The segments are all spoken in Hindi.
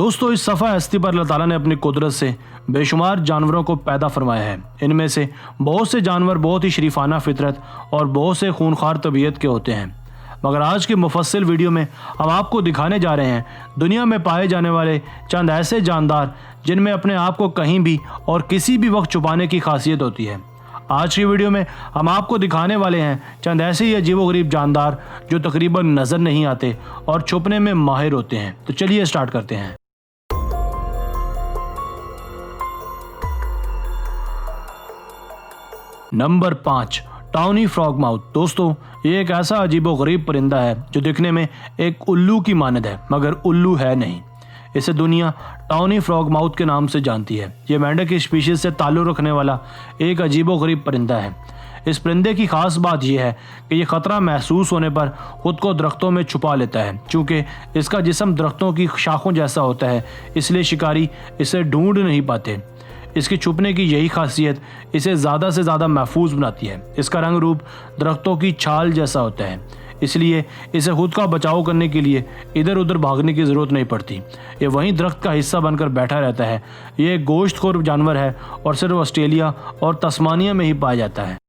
दोस्तों, इस सफ़ा हस्ती पर अल्लाह ताला ने अपनी कुदरत से बेशुमार जानवरों को पैदा फरमाया है। इनमें से बहुत से जानवर बहुत ही शरीफाना फितरत और बहुत से खूनखार तबीयत के होते हैं। मगर आज की मुफस्सिल वीडियो में हम आपको दिखाने जा रहे हैं दुनिया में पाए जाने वाले चंद ऐसे जानदार जिनमें अपने आप को कहीं भी और किसी भी वक्त छुपाने की खासियत होती है। आज की वीडियो में हम आपको दिखाने वाले हैं चंद ऐसे ही अजीबोगरीब जानदार जो तकरीबन नज़र नहीं आते और छुपने में माहिर होते हैं। तो चलिए स्टार्ट करते हैं। Number 5, tawny frog mouth. दोस्तों, ये एक ऐसा अजीबोगरीब परिंदा है जो दिखने में एक उल्लू की मानद है, मगर उल्लू है नहीं। इसे दुनिया टाउनी फ्रॉग माउथ के नाम से जानती है। ये मेंढक की स्पीशीज से ताल्लुक़ रखने वाला एक अजीबोगरीब परिंदा है। इस परिंदे की खास बात यह है कि यह ख़तरा महसूस होने पर खुद को दरख्तों में छुपा लेता है। चूँकि इसका जिस्म दरख्तों की शाखों जैसा होता है, इसलिए शिकारी इसे ढूंढ नहीं पाते। इसकी छुपने की यही खासियत इसे ज़्यादा से ज़्यादा महफूज बनाती है। इसका रंग रूप दरख्तों की छाल जैसा होता है, इसलिए इसे खुद का बचाव करने के लिए इधर उधर भागने की ज़रूरत नहीं पड़ती। ये वहीं दरख्त का हिस्सा बनकर बैठा रहता है। ये एक गोश्तखोर जानवर है और सिर्फ ऑस्ट्रेलिया और तस्मानिया में ही पाया जाता है।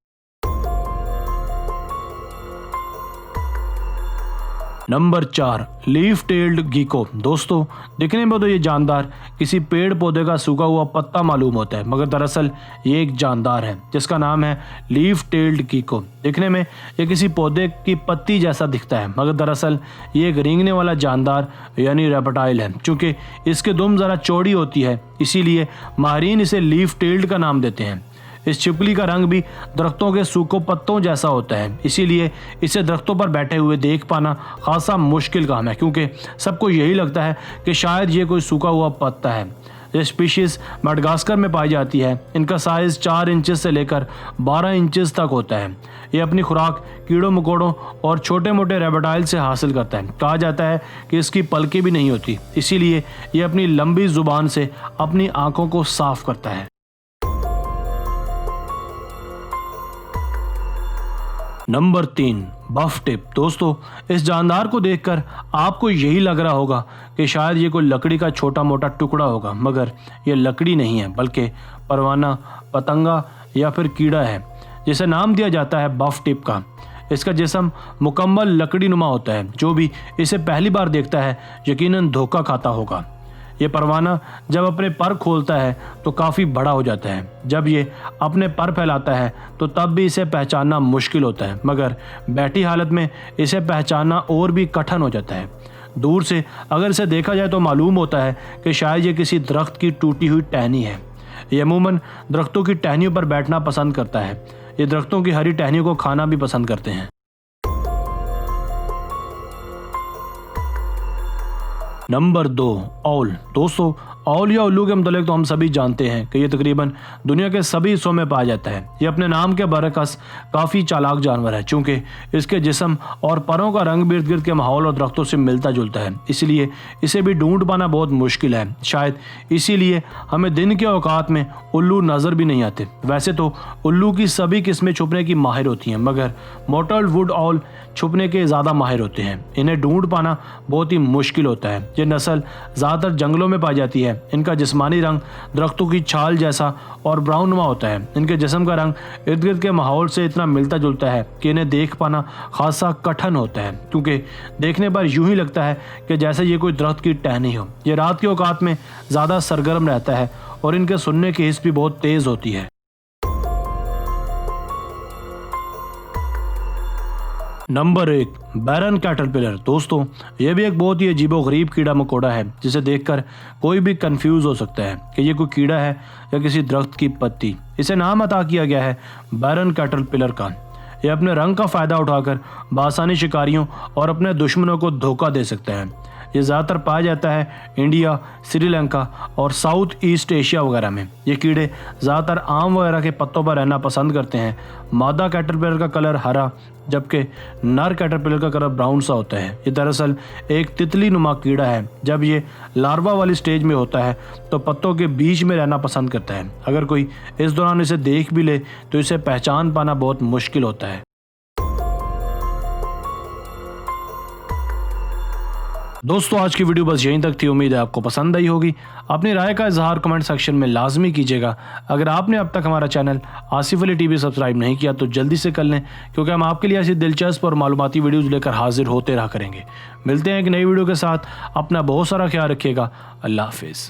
Number 4, leaf tailed gecko. दोस्तों, दिखने में तो ये जानदार किसी पेड़ पौधे का सूखा हुआ पत्ता मालूम होता है, मगर दरअसल ये एक जानदार है जिसका नाम है लीफ टेल्ड गीको। दिखने में ये किसी पौधे की पत्ती जैसा दिखता है, मगर दरअसल ये एक रेंगने वाला जानदार यानी रेप्टाइल है। चूँकि इसकी दुम ज़रा चौड़ी होती है, इसीलिए माहिरीन इसे लीफ टेल्ड का नाम देते हैं। इस छिपकली का रंग भी दरख्तों के सूखे पत्तों जैसा होता है, इसीलिए इसे दरख्तों पर बैठे हुए देख पाना खासा मुश्किल काम है, क्योंकि सबको यही लगता है कि शायद ये कोई सूखा हुआ पत्ता है। ये स्पीशीज़ मडागास्कर में पाई जाती है। इनका साइज़ 4 इंचेस से लेकर 12 इंचेस तक होता है। ये अपनी खुराक कीड़ों मकोड़ों और छोटे मोटे रेप्टाइल से हासिल करता है। कहा जाता है कि इसकी पलकें भी नहीं होती, इसीलिए ये अपनी लंबी जुबान से अपनी आँखों को साफ करता है। नंबर 3, बफ टिप। दोस्तों, इस जानदार को देखकर आपको यही लग रहा होगा कि शायद ये कोई लकड़ी का छोटा मोटा टुकड़ा होगा, मगर ये लकड़ी नहीं है, बल्कि परवाना, पतंगा या फिर कीड़ा है, जिसे नाम दिया जाता है बफ टिप का। इसका जिस्म मुकम्मल लकड़ी नुमा होता है। जो भी इसे पहली बार देखता है यकीनन धोखा खाता होगा। ये परवाना जब अपने पर खोलता है तो काफ़ी बड़ा हो जाता है। जब ये अपने पर फैलाता है तो तब भी इसे पहचानना मुश्किल होता है, मगर बैठी हालत में इसे पहचानना और भी कठिन हो जाता है। दूर से अगर इसे देखा जाए तो मालूम होता है कि शायद ये किसी दरख्त की टूटी हुई टहनी है। ये अमूमन दरख्तों की टहनियों पर बैठना पसंद करता है। ये दरख्तों की हरी टहनियों को खाना भी पसंद करते हैं। नंबर 2, औल। दोस्तों, औल या उल्लू के मुतालिक तो हम सभी जानते हैं कि ये तकरीबन दुनिया के सभी हिस्सों में पाया जाता है। ये अपने नाम के बरअक्स काफ़ी चालाक जानवर है, चूँकि इसके जिस्म और परों का रंग भी इर्द गिर्द के माहौल और दरख्तों से मिलता जुलता है, इसलिए इसे भी ढूंढ पाना बहुत मुश्किल है। शायद इसीलिए हमें दिन के औकात में उल्लू नज़र भी नहीं आते। वैसे तो उल्लू की सभी किस्में छुपने की माहिर होती हैं, मगर मॉटल वुड औल छुपने के ज़्यादा माहिर होते हैं। इन्हें ढूंढ पाना बहुत ही मुश्किल होता है। ये नस्ल ज़्यादातर जंगलों में पाई जाती है। इनका जिस्मानी रंग दरख्तों की छाल जैसा और ब्राउन नुमा होता है। इनके जिस्म का रंग इर्द गिर्द के माहौल से इतना मिलता जुलता है कि इन्हें देख पाना खासा कठिन होता है, क्योंकि देखने पर यूं ही लगता है कि जैसे ये कोई दरख्त की टहनी हो। ये रात के औकात में ज़्यादा सरगर्म रहता है और इनके सुनने की हिस्स भी बहुत तेज़ होती है। नंबर 1, बैरन कैटरपिलर। दोस्तों, ये भी एक बहुत ही अजीबोगरीब कीड़ा मकोड़ा है जिसे देखकर कोई भी कंफ्यूज हो सकता है कि ये कोई कीड़ा है या किसी दरख्त की पत्ती। इसे नाम अता किया गया है बैरन कैटरपिलर का। ये अपने रंग का फ़ायदा उठाकर बासानी शिकारियों और अपने दुश्मनों को धोखा दे सकता है। ये ज़्यादातर पाया जाता है इंडिया, श्रीलंका और साउथ ईस्ट एशिया वगैरह में। ये कीड़े ज़्यादातर आम वगैरह के पत्तों पर रहना पसंद करते हैं। मादा कैटरपिलर का कलर हरा, जबकि नर कैटरपिलर का कलर ब्राउन सा होता है। ये दरअसल एक तितली नुमा कीड़ा है। जब ये लार्वा वाली स्टेज में होता है तो पत्तों के बीच में रहना पसंद करता है। अगर कोई इस दौरान इसे देख भी ले तो इसे पहचान पाना बहुत मुश्किल होता है। दोस्तों आज की वीडियो बस यहीं तक थी। उम्मीद है आपको पसंद आई होगी। अपनी राय का इजहार कमेंट सेक्शन में लाजमी कीजिएगा। अगर आपने अब तक हमारा channel Asif Ali TV subscribe नहीं किया तो जल्दी से कर लें, क्योंकि हम आपके लिए ऐसी दिलचस्प और मालूमाती वीडियोज़ लेकर हाजिर होते रहा करेंगे। मिलते हैं एक नई वीडियो के साथ। अपना बहुत सारा ख्याल रखिएगा। अल्लाह हाफिज़।